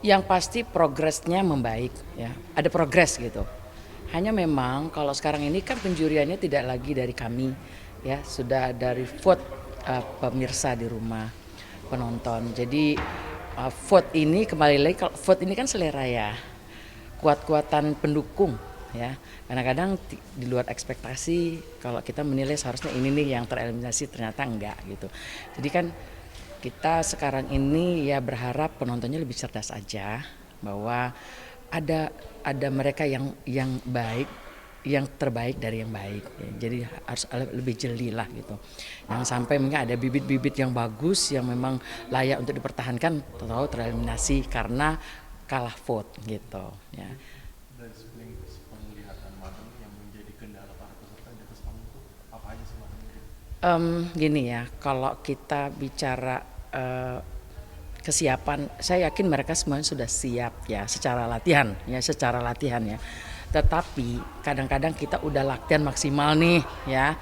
Yang pasti progresnya membaik ya, ada progres gitu. Hanya memang kalau sekarang ini kan penjuriannya tidak lagi dari kami ya, sudah dari vote pemirsa di rumah, penonton. Jadi vote ini kembali lagi, kalau vote ini kan selera ya, kuat-kuatan pendukung ya. Kadang-kadang di luar ekspektasi, kalau kita menilai seharusnya ini nih yang tereliminasi, ternyata enggak gitu. Jadi kan kita sekarang ini ya berharap penontonnya lebih cerdas aja, bahwa ada mereka yang baik, yang terbaik dari yang baik. Jadi harus lebih jeli lah gitu. Jangan sampai mungkin ada bibit-bibit yang bagus yang memang layak untuk dipertahankan, tahu tereliminasi karena kalah vote gitu ya. Dari penglihatan madam yang menjadi kendala para peserta di atas panggung itu apa aja sih madam? Gini ya, kalau kita bicara kesiapan, saya yakin mereka semuanya sudah siap ya secara latihan ya. Tetapi kadang-kadang kita udah latihan maksimal nih ya,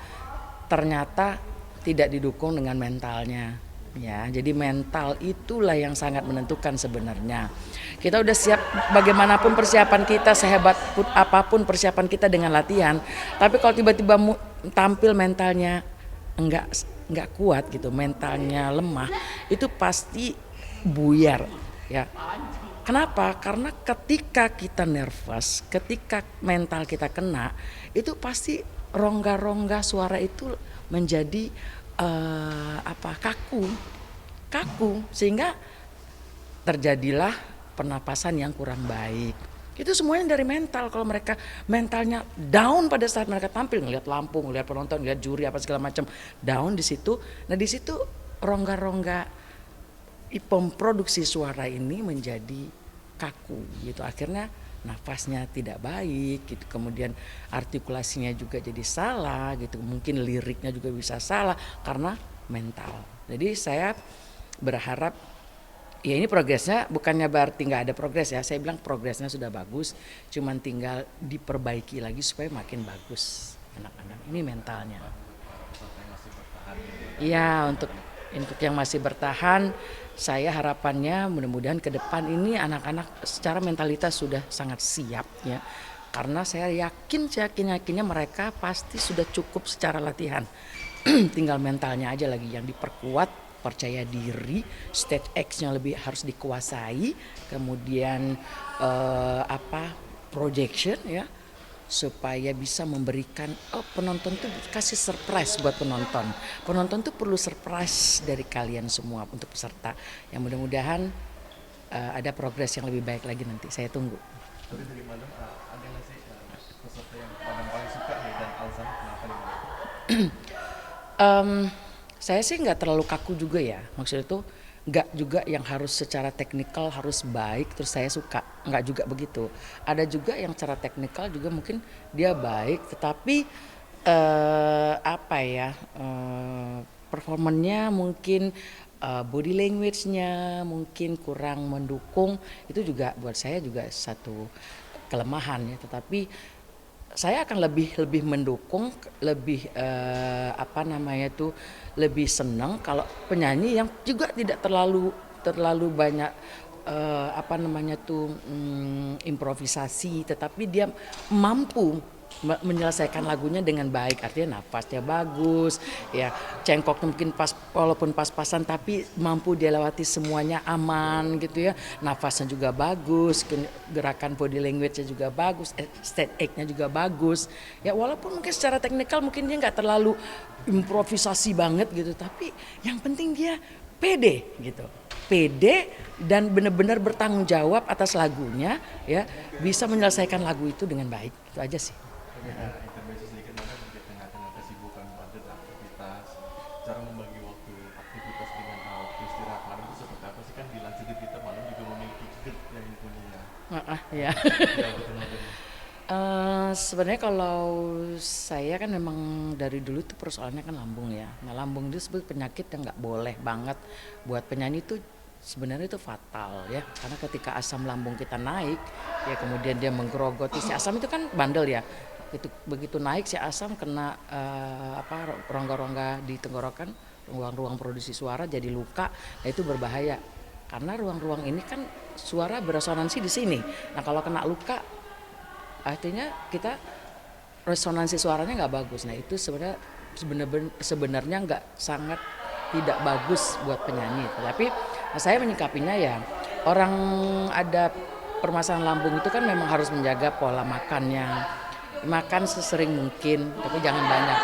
ternyata tidak didukung dengan mentalnya ya. Jadi mental itulah yang sangat menentukan sebenarnya. Kita udah siap bagaimanapun persiapan kita, sehebat pun apapun persiapan kita dengan latihan, tapi kalau tiba-tiba tampil mentalnya enggak kuat gitu, mentalnya lemah, itu pasti buyar ya. Kenapa? Karena ketika kita nervous, ketika mental kita kena, itu pasti rongga-rongga suara itu menjadi kaku, sehingga terjadilah pernapasan yang kurang baik. Itu semuanya dari mental. Kalau mereka mentalnya down pada saat mereka tampil, ngelihat lampu, ngelihat penonton, ngelihat juri apa segala macam, down di situ. Nah di situ rongga-rongga pemproduksi suara ini menjadi kaku gitu. Akhirnya nafasnya tidak baik gitu, kemudian artikulasinya juga jadi salah gitu, mungkin liriknya juga bisa salah karena mental. Jadi saya berharap ya ini progresnya bukannya berarti nggak ada progres ya, saya bilang progresnya sudah bagus, cuman tinggal diperbaiki lagi supaya makin bagus anak-anak ini mentalnya. Iya, untuk yang masih bertahan, saya harapannya mudah-mudahan ke depan ini anak-anak secara mentalitas sudah sangat siap ya. Karena saya yakinnya mereka pasti sudah cukup secara latihan. Tinggal mentalnya aja lagi yang diperkuat, percaya diri, stage X-nya lebih harus dikuasai, kemudian projection ya, supaya bisa memberikan penonton tuh kasih surprise buat penonton. Penonton tuh perlu surprise dari kalian semua untuk peserta. Yang mudah-mudahan ada progres yang lebih baik lagi nanti. Saya tunggu. Tapi dari madam ada nggak sih peserta yang madam paling suka nih dan alasan kenapa nih madam? Saya sih nggak terlalu kaku juga ya. Maksudnya itu nggak juga yang harus secara teknikal harus baik terus saya suka, nggak juga begitu. Ada juga yang secara teknikal juga mungkin dia baik tetapi performanya mungkin body language-nya mungkin kurang mendukung, itu juga buat saya juga satu kelemahan ya. Tetapi saya akan lebih mendukung, lebih lebih senang kalau penyanyi yang juga tidak terlalu banyak improvisasi, tetapi dia mampu menyelesaikan lagunya dengan baik, artinya nafasnya bagus ya, cengkoknya mungkin pas walaupun pas-pasan tapi mampu dia lewati semuanya aman gitu ya, nafasnya juga bagus, gerakan body language-nya juga bagus, state act-nya juga bagus ya, walaupun mungkin secara teknikal mungkin dia nggak terlalu improvisasi banget gitu, tapi yang penting dia pede gitu, pede dan benar-benar bertanggung jawab atas lagunya ya, bisa menyelesaikan lagu itu dengan baik, itu aja sih. Tapi ada intervensi sedikit madam di tengah-tengah kesibukan padat aktivitas, cara membagi waktu aktivitas dengan waktu istirahat madam itu seperti apa sih, kan dilansir di Twitter madam juga memiliki gerd yang punya. Ya. Ya betul madam. Sebenarnya kalau saya kan memang dari dulu tuh persoalannya kan lambung ya. Nah lambung itu sebenarnya penyakit yang nggak boleh banget buat penyanyi itu, sebenarnya itu fatal ya. Karena ketika asam lambung kita naik ya, kemudian dia menggerogoti, si asam itu kan bandel ya. Itu begitu naik si asam kena rongga-rongga di tenggorokan, ruang-ruang produksi suara jadi luka, nah itu berbahaya. karena ruang-ruang ini kan suara beresonansi di sini. Nah kalau kena luka, artinya kita resonansi suaranya nggak bagus. Nah itu sebenarnya nggak sangat tidak bagus buat penyanyi. Tapi saya menyikapinya ya orang ada permasalahan lambung itu kan memang harus menjaga pola makannya, makan sesering mungkin tapi jangan banyak.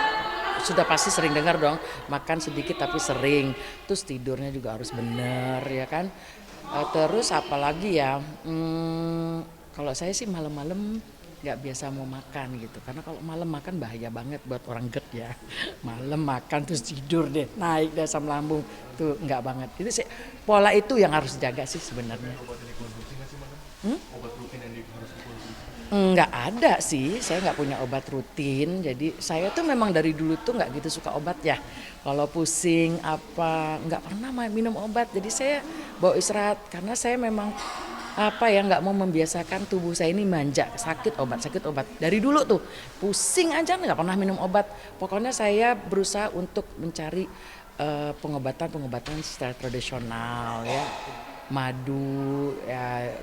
Sudah pasti sering dengar dong, makan sedikit tapi sering. Terus tidurnya juga harus benar ya kan. Terus apalagi ya, kalau saya sih malam-malam nggak biasa mau makan gitu, karena kalau malam makan bahaya banget buat orang GERD ya. Malam makan terus tidur deh, naik deh asam lambung, tuh nggak banget. Itu sih pola itu yang harus dijaga sih sebenarnya. Obat yang dikonsumsi nggak sih madam? Obat rutin yang harus dikonsumsi? Nggak ada sih, saya nggak punya obat rutin. Jadi saya tuh memang dari dulu tuh nggak gitu suka obat ya. Kalau pusing apa nggak pernah minum obat. Jadi saya bawa istirahat karena saya memang nggak mau membiasakan tubuh saya ini manja, sakit obat. Dari dulu tuh pusing aja nggak pernah minum obat. Pokoknya saya berusaha untuk mencari pengobatan secara tradisional ya, madu ya,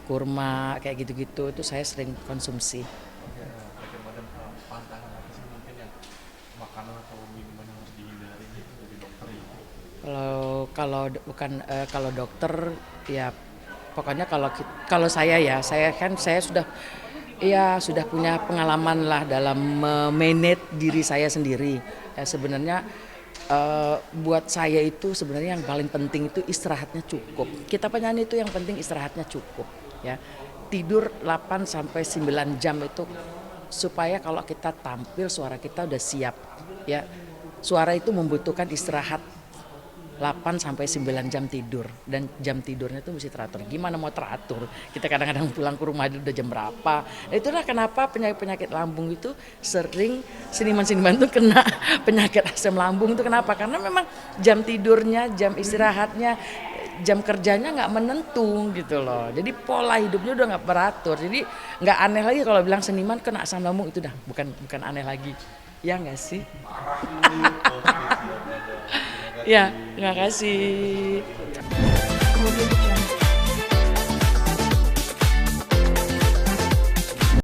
kurma kayak gitu-gitu itu saya sering konsumsi. Oke madam, pantangan apa sih mungkin yang makanan atau minuman yang harus dihindari gitu dari dokter itu? Kalau dokter ya pokoknya kalau saya sudah punya pengalaman lah dalam memanage diri saya sendiri. Ya, sebenarnya buat saya itu sebenarnya yang paling penting itu istirahatnya cukup. Kita penyanyi itu yang penting istirahatnya cukup ya. Tidur 8 sampai 9 jam itu supaya kalau kita tampil suara kita udah siap ya. Suara itu membutuhkan istirahat 8 sampai 9 jam tidur, dan jam tidurnya itu mesti teratur. Gimana mau teratur? Kita kadang-kadang pulang ke rumah udah jam berapa. Itulah kenapa penyakit-penyakit lambung itu sering seniman-seniman tuh kena penyakit asam lambung itu kenapa? Karena memang jam tidurnya, jam istirahatnya, jam kerjanya nggak menentu gitu loh. Jadi pola hidupnya udah nggak beratur. Jadi nggak aneh lagi kalau bilang seniman kena asam lambung, itu dah bukan aneh lagi. Ya nggak sih? Oke, siap madam. Terima kasih. Ya, terima kasih.